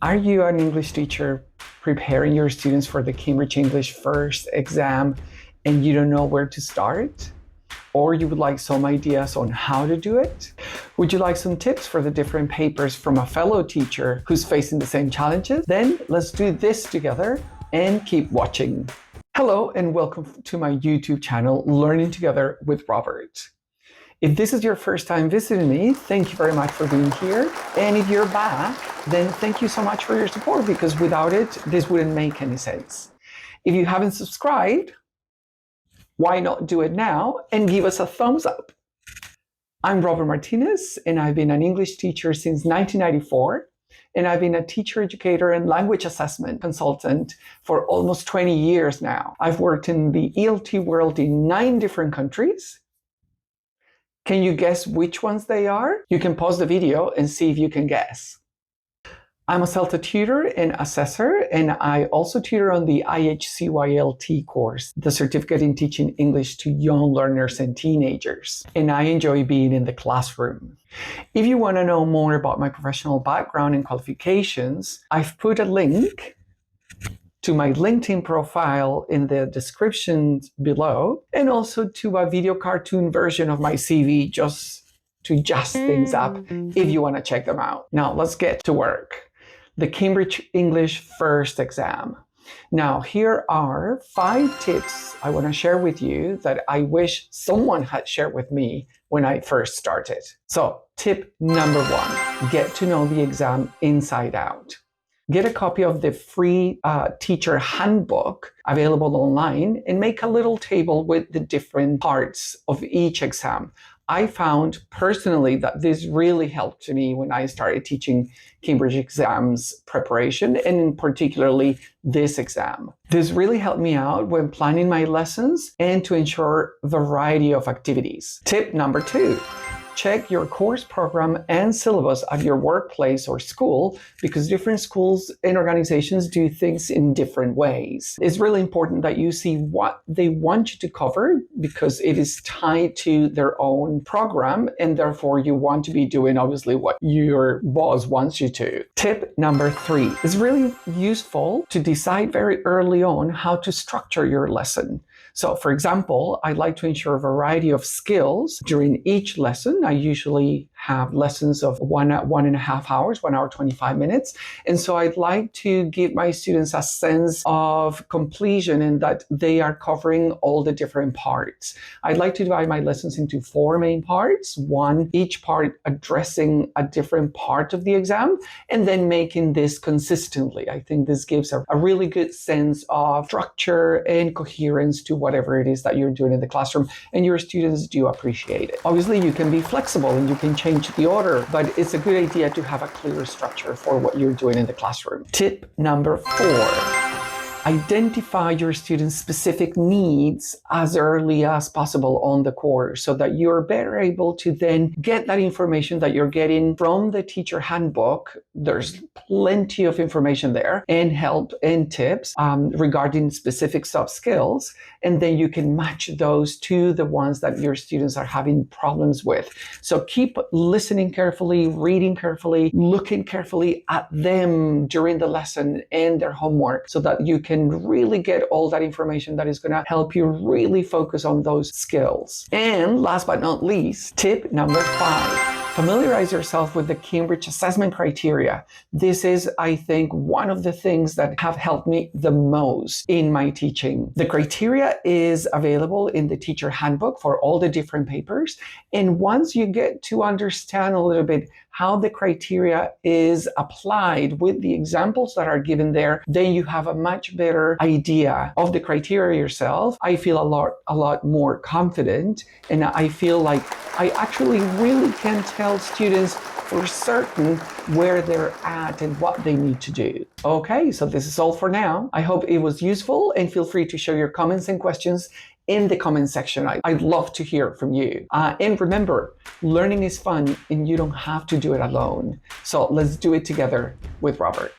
Are you an English teacher preparing your students for the Cambridge English First exam and you don't know where to start? Or you would like some ideas on how to do it? Would you like some tips for the different papers from a fellow teacher who's facing the same challenges? Then let's do this together and keep watching. Hello and welcome to my YouTube channel, Learning Together with Robert. If this is your first time visiting me, thank you very much for being here. And if you're back, then thank you so much for your support, because without it, this wouldn't make any sense. If you haven't subscribed, why not do it now and give us a thumbs up? I'm Robert Martinez, and I've been an English teacher since 1994. And I've been a teacher, educator, and language assessment consultant for almost 20 years now. I've worked in the ELT world in 9 different countries. Can you guess which ones they are? You can pause the video and see if you can guess. I'm a CELTA tutor and assessor, and I also tutor on the IHCYLT course, the Certificate in Teaching English to Young Learners and Teenagers. And I enjoy being in the classroom. If you want to know more about my professional background and qualifications, I've put a link to my LinkedIn profile in the description below, and also to a video cartoon version of my CV just to jazz things up if you want to check them out. Now let's get to work. The Cambridge English First exam. Now here are 5 tips I want to share with you that I wish someone had shared with me when I first started. So tip number 1, get to know the exam inside out. Get a copy of the free teacher handbook available online and make a little table with the different parts of each exam. I found personally that this really helped me when I started teaching Cambridge exams preparation, and particularly this exam. This really helped me out when planning my lessons and to ensure variety of activities. Tip number 2. Check your course program and syllabus at your workplace or school, because different schools and organizations do things in different ways. It's really important that you see what they want you to cover, because it is tied to their own program, and therefore you want to be doing obviously what your boss wants you to. Tip number 3. It's really useful to decide very early on how to structure your lesson. So for example, I like to ensure a variety of skills during each lesson. I usually have lessons of 1.5 hours, 1 hour, 25 minutes. And so I'd like to give my students a sense of completion and that they are covering all the different parts. I'd like to divide my lessons into 4 main parts, each part addressing a different part of the exam, and then making this consistently. I think this gives a really good sense of structure and coherence to whatever it is that you're doing in the classroom, and your students do appreciate it. Obviously, you can be flexible and you can change the order, but it's a good idea to have a clear structure for what you're doing in the classroom. Tip number 4. Identify your students' specific needs as early as possible on the course, so that you're better able to then get that information that you're getting from the teacher handbook. There's plenty of information there and help and tips regarding specific soft skills, and then you can match those to the ones that your students are having problems with. So keep listening carefully, reading carefully, looking carefully at them during the lesson and their homework, so that you can really get all that information that is going to help you really focus on those skills. And last but not least, tip number 5. Familiarize yourself with the Cambridge assessment criteria. This is, I think, one of the things that have helped me the most in my teaching. The criteria is available in the teacher handbook for all the different papers. And once you get to understand a little bit how the criteria is applied with the examples that are given there, then you have a much better idea of the criteria yourself. I feel a lot more confident, and I feel like I actually really can tell students for certain where they're at and what they need to do. Okay, so this is all for now. I hope it was useful, and feel free to share your comments and questions in the comment section. I'd love to hear from you. And remember, learning is fun and you don't have to do it alone. So let's do it together with Robert.